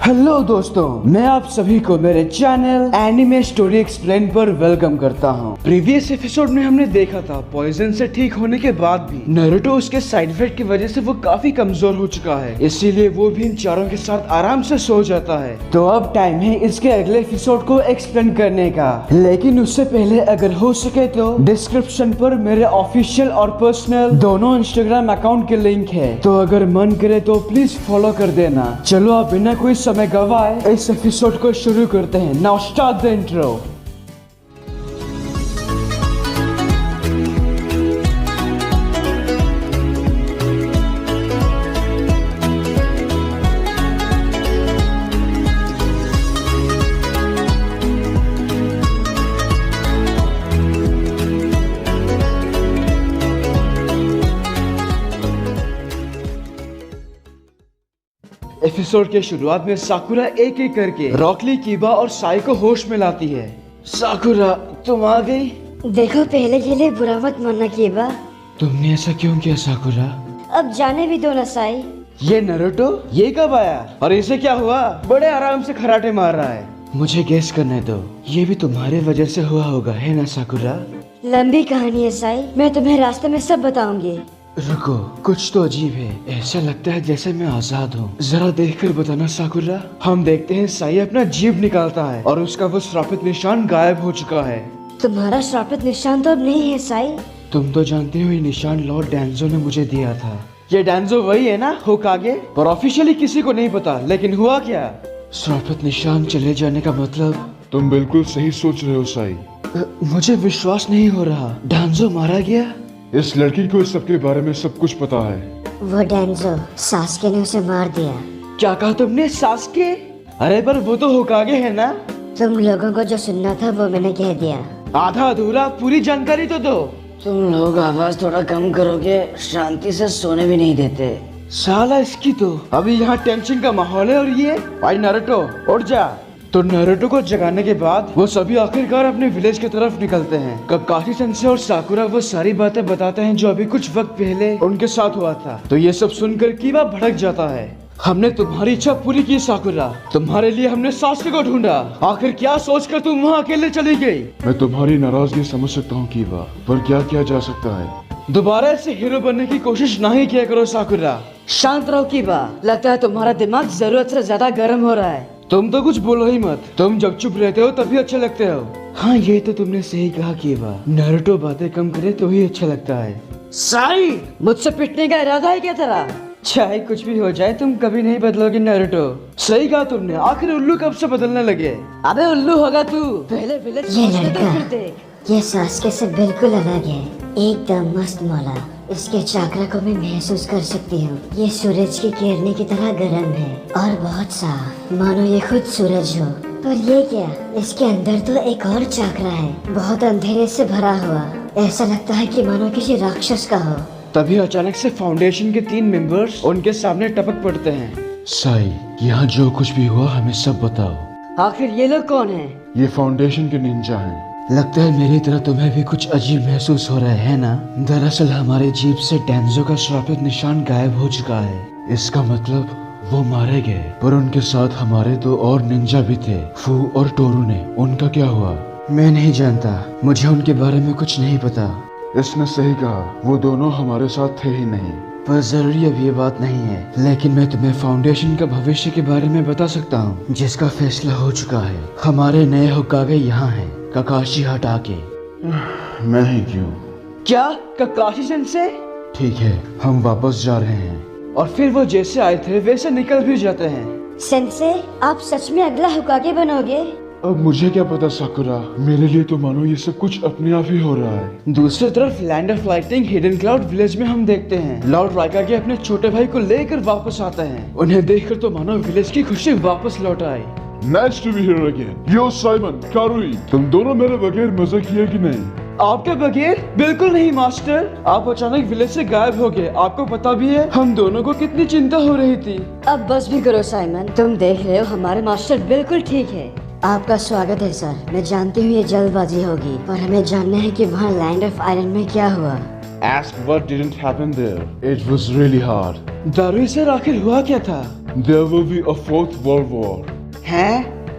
Hello दोस्तों, मैं आप सभी को मेरे चैनल एनिमे स्टोरी एक्सप्लेन पर वेलकम करता हूं। प्रीवियस एपिसोड में हमने देखा था पॉइजन से ठीक होने के बाद भी नारुतो उसके साइड इफेक्ट की वजह से वो काफी कमजोर हो चुका है, इसीलिए वो भी इन चारों के साथ आराम से सो जाता है। तो अब टाइम है इसके अगले एपिसोड को एक्सप्लेन करने का, लेकिन उससे पहले अगर हो सके तो डिस्क्रिप्शन पर मेरे ऑफिशियल और पर्सनल दोनों इंस्टाग्राम अकाउंट के लिंक है, तो अगर मन करे तो प्लीज फॉलो कर देना। चलो आप बिना कोई समय गवाए इस एपिसोड को शुरू करते हैं। Now start the intro. Episode के शुरुआत में साकुरा एक एक करके रॉकली, कीबा और साई को होश में लाती है। साकुरा, तुम आ गई। देखो, पहले के लिए बुरा मत मानना कीबा। तुमने ऐसा क्यों किया साकुरा? अब जाने भी दो ना साई। ये नारुतो ये कब आया और इसे क्या हुआ? बड़े आराम से खराटे मार रहा है। मुझे गेस करने दो, ये भी तुम्हारे वजह से हुआ होगा, है ना साकुरा? लंबी कहानी है साई, मैं तुम्हें रास्ते में सब बताऊंगी। रुको, कुछ तो अजीब है। ऐसा लगता है जैसे मैं आजाद हूँ। जरा देखकर बताना साकुरा। हम देखते हैं साई अपना जीभ निकालता है और उसका वो श्रापित निशान गायब हो चुका है। तुम्हारा श्रापित निशान तो अब नहीं है साई। तुम तो जानते हो ये निशान लॉर्ड डैंजो ने मुझे दिया था। ये डैंजो वही है ना होकागे? पर ऑफिशियली किसी को नहीं पता। लेकिन हुआ क्या? श्रापित निशान चले जाने का मतलब? तुम बिल्कुल सही सोच रहे हो साई। मुझे विश्वास नहीं हो रहा। डैंजो मारा गया? इस लड़की को इस सब के बारे में सब कुछ पता है। वो डैंजो, सास्के ने उसे मार दिया। क्या कहा तुमने? सास्के? अरे पर वो तो होकागे है ना? तुम लोगों को जो सुनना था वो मैंने कह दिया। आधा अधूरा पूरी जानकारी तो दो। तुम लोग आवाज थोड़ा कम करोगे? शांति से सोने भी नहीं देते। साला इसकी तो अभी यहाँ टेंशन का माहौल है। और ये भाई नारुतो उठ जा। तो नारुतो को जगाने के बाद वो सभी आखिरकार अपने विलेज की तरफ निकलते हैं। ककाशी सेंसे और साकुरा वो सारी बातें बताते हैं जो अभी कुछ वक्त पहले उनके साथ हुआ था। तो ये सब सुनकर कीबा भड़क जाता है। हमने तुम्हारी इच्छा पूरी की साकुरा, तुम्हारे लिए हमने सास्के को ढूंढा। आखिर क्या सोचकर तुम वहाँ अकेले चली गई? मैं तुम्हारी नाराजगी समझ सकता हूँ कीबा, पर क्या किया जा सकता है? दोबारा ऐसे हीरो बनने की कोशिश नहीं किया करो साकुरा। शांत रहो कीबा, लगता है तुम्हारा दिमाग जरूरत से ज्यादा गर्म हो रहा है। तुम तो कुछ बोलो ही मत। तुम जब चुप रहते हो तभी अच्छे लगते हो। हाँ, ये तो तुमने सही कहा कीबा। नारुतो बातें कम करे तो ही अच्छा लगता है। साई, मुझसे पिटने का इरादा है क्या तेरा? चाहे कुछ भी हो जाए तुम कभी नहीं बदलोगे नारुतो। सही कहा तुमने। आखिर उल्लू कब से बदलने लगे? अबे उल्लू होगा तू। पहले विलेज ये पहुंचने तो लड़का, फिर देख। ये सास्के से बिल्कुल अलग है। एकदम मस्त मौला। इसके चाकरा को मैं महसूस कर सकती हूँ। ये सूरज की किरणें की तरह गर्म है और बहुत साफ, मानो ये खुद सूरज हो। पर ये क्या, इसके अंदर तो एक और चाकरा है, बहुत अंधेरे से भरा हुआ। ऐसा लगता है कि मानो किसी राक्षस का हो। तभी अचानक से फाउंडेशन के 3 मेंबर्स उनके सामने टपक पड़ते हैं। साई, यहाँ जो कुछ भी हुआ हमें सब बताओ। आखिर ये लोग कौन हैं? ये फाउंडेशन के निंजा हैं। लगता है मेरी तरह तुम्हें भी कुछ अजीब महसूस हो रहा है ना? दरअसल हमारे जीप से डैंजो का श्रापित निशान गायब हो चुका है। इसका मतलब वो मारे गए, पर उनके साथ हमारे 2 और निंजा भी थे, फू और टोरुने। उनका क्या हुआ? मैं नहीं जानता, मुझे उनके बारे में कुछ नहीं पता। इसने सही कहा, वो दोनों हमारे साथ थे ही नहीं। पर जरूरी अब ये बात नहीं है। लेकिन मैं तुम्हें फाउंडेशन का भविष्य के बारे में बता सकता हूँ, जिसका फैसला हो चुका है। हमारे नए होकागे यहाँ हैं, ककाशी हटाके। मैं ही क्यों? क्या? ककाशी सेंसे? ठीक है, हम वापस जा रहे हैं। और फिर वो जैसे आए थे वैसे निकल भी जाते हैं। सेंसे, आप सच में अगला होकागे बनोगे? अब मुझे क्या पता साकुरा, मेरे लिए तो मानो ये सब कुछ अपने आप ही हो रहा है। दूसरी तरफ land of lightning hidden cloud village में हम देखते हैं लॉर्ड राइकागे अपने छोटे भाई को लेकर वापस आते हैं। उन्हें देखकर तो मानो विलेज की खुशी वापस लौट आई। Nice to be here again. Yo Simon, Karui, तुम दोनों मेरे बगैर मजा किए कि नहीं? आपके बगैर? बिल्कुल नहीं मास्टर। आप अचानक विलेज से गायब हो गए। आपको पता भी है हम दोनों को कितनी चिंता हो रही थी। अब बस भी करो साइमन, तुम देख रहे हो हमारे मास्टर बिल्कुल ठीक है। आपका स्वागत है सर। मैं जानती हूँ ये जल्दबाजी होगी, पर हमें जानना है कि वहाँ लैंड ऑफ आयरन में क्या हुआ। Ask what didn't happen there. It was really hard. Darui sir, आखिर हुआ क्या था? There will be a fourth world war.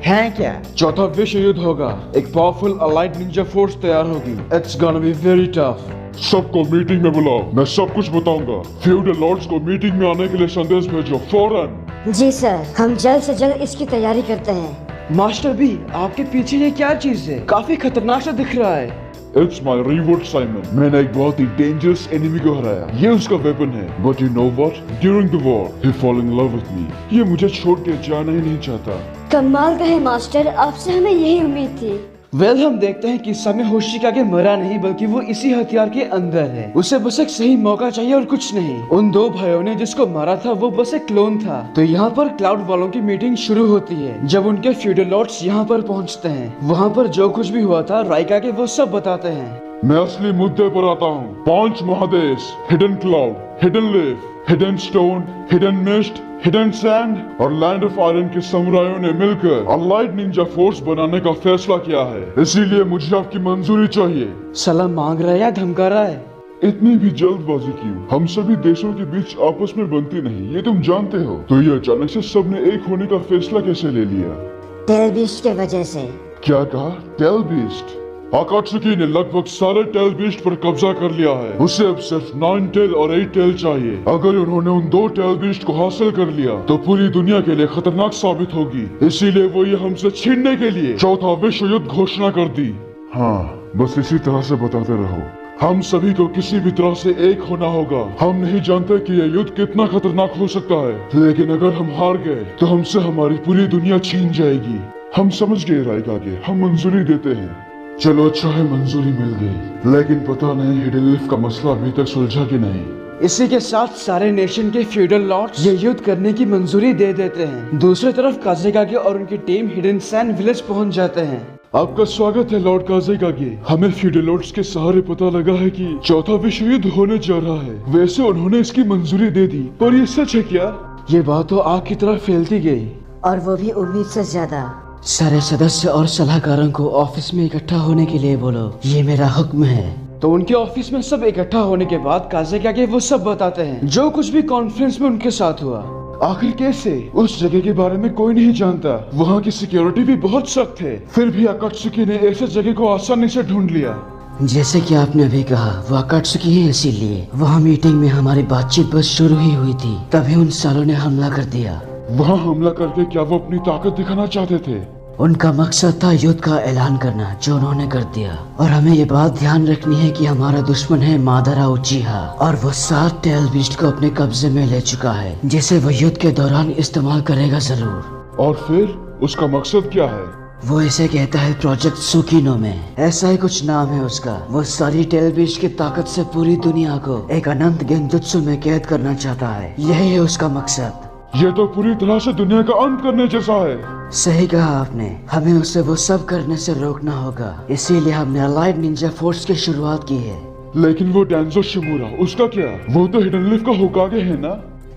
हैं क्या? चौथा विश्व युद्ध होगा। एक पावरफुल अलाइड निंजा फोर्स तैयार होगी। It's gonna be very tough. सबको मीटिंग में बुलाओ, मैं सब कुछ बताऊंगा। फ्यूडल लॉर्ड्स को मीटिंग में आने के लिए संदेश भेजो फौरन। जी सर, हम जल्द से जल्द इसकी तैयारी करते हैं। मास्टर बी, आपके पीछे ये क्या चीज है? काफी खतरनाक सा दिख रहा है। It's my reward Simon. मैंने एक बहुत ही डेंजरस एनिमी को हराया। ये उसका वेपन है। But you know what? During the war he fall in love with me. ये मुझे छोड़ के जाना ही नहीं चाहता। कमाल का है मास्टर, आपसे हमें यही उम्मीद थी। वेल हम देखते हैं कि इस समय होशिका मरा नहीं, बल्कि वो इसी हथियार के अंदर है। उसे बस एक सही मौका चाहिए और कुछ नहीं। उन दो भाइयों ने जिसको मारा था वो बस एक क्लोन था। तो यहाँ पर क्लाउड वालों की मीटिंग शुरू होती है। जब उनके फ्यूडल लॉर्ड्स यहाँ पर पहुँचते हैं, वहाँ पर जो कुछ भी हुआ था राइका के वो सब बताते हैं। मैं असली मुद्दे पर आता हूँ। 5 महादेश, hidden cloud, hidden leaf, hidden stone, hidden mist, hidden sand और लैंड ऑफ आयरन के समुरायों ने मिलकर अलाइड निंजा फोर्स बनाने का फैसला किया है। इसीलिए मुझे आपकी मंजूरी चाहिए। सलाम मांग रहा है या धमका रहा है? इतनी भी जल्दबाजी क्यों? हम सभी देशों के बीच आपस में बनती नहीं, ये तुम जानते हो। तो ये अचानक से सबने एक होने का फैसला कैसे ले लिया? टेल बीस्ट के वजह से। क्या कहा? Tell beast? आकात्सुकी ने लगभग सारे टेल बीस्ट पर कब्जा कर लिया है। उसे अब सिर्फ 9 टेल और 8 टेल चाहिए। अगर उन्होंने उन 2 टेल बीस्ट को हासिल कर लिया तो पूरी दुनिया के लिए खतरनाक साबित होगी। इसीलिए वो ये हमसे छीनने के लिए चौथा विश्व युद्ध घोषणा कर दी। हाँ, बस इसी तरह से बताते रहो। हम सभी को किसी भी तरह से एक होना होगा। हम नहीं जानते कि यह युद्ध कितना खतरनाक हो सकता है, लेकिन अगर हम हार गए तो हमसे हमारी पूरी दुनिया छीन जाएगी। हम समझ गए राइका के, हम मंजूरी देते हैं। चलो अच्छा है, मंजूरी मिल गई, लेकिन पता नहीं हिडन लीफ का मसला अभी तक सुलझा कि नहीं। इसी के साथ सारे नेशन के फ्यूडल लॉर्ड्स ये युद्ध करने की मंजूरी दे देते हैं। दूसरी तरफ काजेकागे और उनकी टीम हिडन सैंड विलेज पहुंच जाते हैं। आपका स्वागत है लॉर्ड काजेकागे। हमें फ्यूडल लॉर्ड्स के सहारे पता लगा है कि चौथा विश्व युद्ध होने जा रहा है। वैसे उन्होंने इसकी मंजूरी दे दी, पर ये सच है क्या? ये बात तो आग की तरह फैलती गई, और वो भी उम्मीद से ज्यादा। सारे सदस्य और सलाहकारों को ऑफिस में इकट्ठा होने के लिए बोलो, ये मेरा हुक्म है। तो उनके ऑफिस में सब इकट्ठा होने के बाद काजेकागे वो सब बताते हैं जो कुछ भी कॉन्फ्रेंस में उनके साथ हुआ। आखिर कैसे? उस जगह के बारे में कोई नहीं जानता। वहाँ की सिक्योरिटी भी बहुत सख्त है। फिर भी आकात्सुकी ने ऐसे जगह को आसानी से ढूंढ लिया। जैसे कि आपने अभी कहा, वो आकात्सुकी है, इसीलिए वहाँ मीटिंग में हमारी बातचीत बस शुरू ही हुई थी, तभी उन सालों ने हमला कर दिया। वहाँ हमला करके क्या वो अपनी ताकत दिखाना चाहते थे? उनका मकसद था युद्ध का ऐलान करना, जो उन्होंने कर दिया। और हमें ये बात ध्यान रखनी है कि हमारा दुश्मन है मादारा उचिहा, और वो 7 टेल बीस्ट को अपने कब्जे में ले चुका है, जिसे वो युद्ध के दौरान इस्तेमाल करेगा जरूर। और फिर उसका मकसद क्या है? वो इसे कहता है प्रोजेक्ट सुकीनो में, ऐसा ही कुछ नाम है उसका। वो सारी टेल बीस्ट की ताकत से पूरी दुनिया को एक अनंत गेंजुत्सु में कैद करना चाहता है। यही है उसका मकसद। ये तो पूरी तरह से दुनिया का अंत करने जैसा है। सही कहा आपने, हमें उसे वो सब करने से रोकना होगा। इसीलिए हमने अलाइड निंजा फोर्स की शुरुआत की है। लेकिन वो डैंजो शिमुरा, उसका क्या? वो तो हिडन लीफ का होकागे है ना?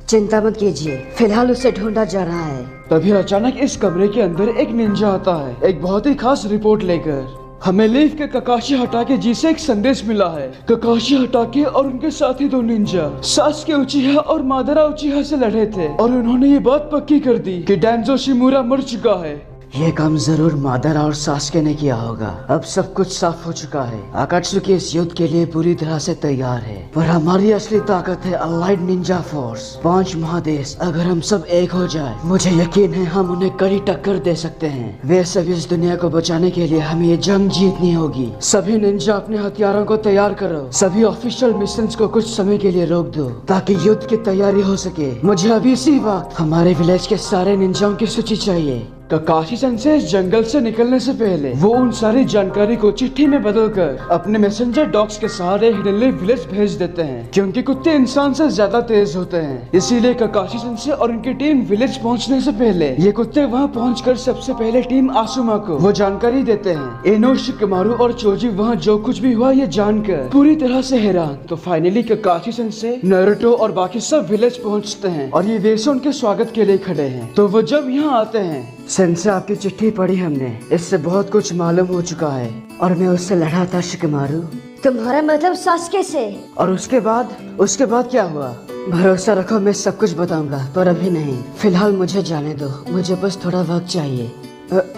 चिंता मत कीजिए, फिलहाल उसे ढूंढा जा रहा है। तभी अचानक इस कमरे के अंदर एक निंजा आता है, एक बहुत ही खास रिपोर्ट लेकर। हमें लीफ के ककाशी हटाके जी से एक संदेश मिला है। ककाशी हटाके और उनके साथी 2 निंजा सासुके उचिहा और मादारा उचिहा से लड़े थे, और उन्होंने ये बात पक्की कर दी कि डैंजो शिमुरा मर चुका है। ये काम जरूर मादारा और सासुके ने किया होगा। अब सब कुछ साफ हो चुका है। आकात्सुकी इस युद्ध के लिए पूरी तरह से तैयार है, पर हमारी असली ताकत है अलाइड निंजा फोर्स, 5 महादेश। अगर हम सब एक हो जाए, मुझे यकीन है हम उन्हें कड़ी टक्कर दे सकते हैं। वैसे भी इस दुनिया को बचाने के लिए हमें ये जंग जीतनी होगी। सभी निंजा अपने हथियारों को तैयार करो। सभी ऑफिशियल मिशंस को कुछ समय के लिए रोक दो, ताकि युद्ध की तैयारी हो सके। मुझे अभी इसी वक्त हमारे विलेज के सारे निंजाओं की सूची चाहिए। ककाशी सेंसे इस जंगल से निकलने से पहले वो उन सारी जानकारी को चिट्ठी में बदलकर अपने मैसेंजर डॉग्स के सहारे हिडन लीफ विलेज भेज देते हैं, क्योंकि कुत्ते इंसान से ज्यादा तेज होते हैं। इसीलिए ककाशी सेंसे और उनकी टीम विलेज पहुंचने से पहले ये कुत्ते वहां पहुंचकर सबसे पहले टीम आसुमा को वो जानकारी देते हैं। एनो, शिकमारू और चोजी वहाँ जो कुछ भी हुआ ये जानकर पूरी तरह से हैरान। तो फाइनली ककाशी सेंसे, नारुतो और बाकी सब विलेज पहुँचते हैं, और ये वैसे उनके स्वागत के लिए खड़े हैं। तो वो जब यहाँ आते हैं, सेंसे आपकी चिट्ठी पढ़ी हमने, इससे बहुत कुछ मालूम हो चुका है, और मैं उससे लड़ा था शिकमारू। तुम्हारा मतलब सासुके से? और उसके बाद क्या हुआ? भरोसा रखो, मैं सब कुछ बताऊंगा, पर अभी नहीं। फिलहाल मुझे जाने दो, मुझे बस थोड़ा वक्त चाहिए।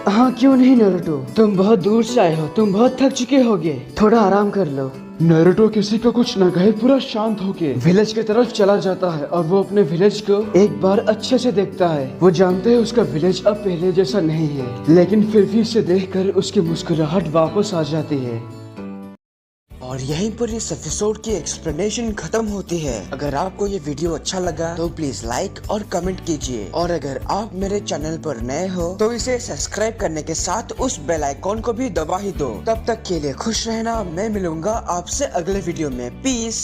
हाँ क्यों नहीं नारुतो, तुम बहुत दूर से आए हो, तुम बहुत थक चुके होगे, थोड़ा आराम कर लो। नारुतो किसी को कुछ न कहे पूरा शांत होके विलेज की तरफ चला जाता है और वो अपने विलेज को एक बार अच्छे से देखता है। वो जानते हैं उसका विलेज अब पहले जैसा नहीं है, लेकिन फिर भी इसे देखकर उसकी मुस्कुराहट वापस आ जाती है। और यहीं पर इस एपिसोड की एक्सप्लेनेशन खत्म होती है। अगर आपको ये वीडियो अच्छा लगा तो प्लीज लाइक और कमेंट कीजिए, और अगर आप मेरे चैनल पर नए हो तो इसे सब्सक्राइब करने के साथ उस बेल आइकॉन को भी दबा ही दो। तब तक के लिए खुश रहना, मैं मिलूंगा आपसे अगले वीडियो में। पीस।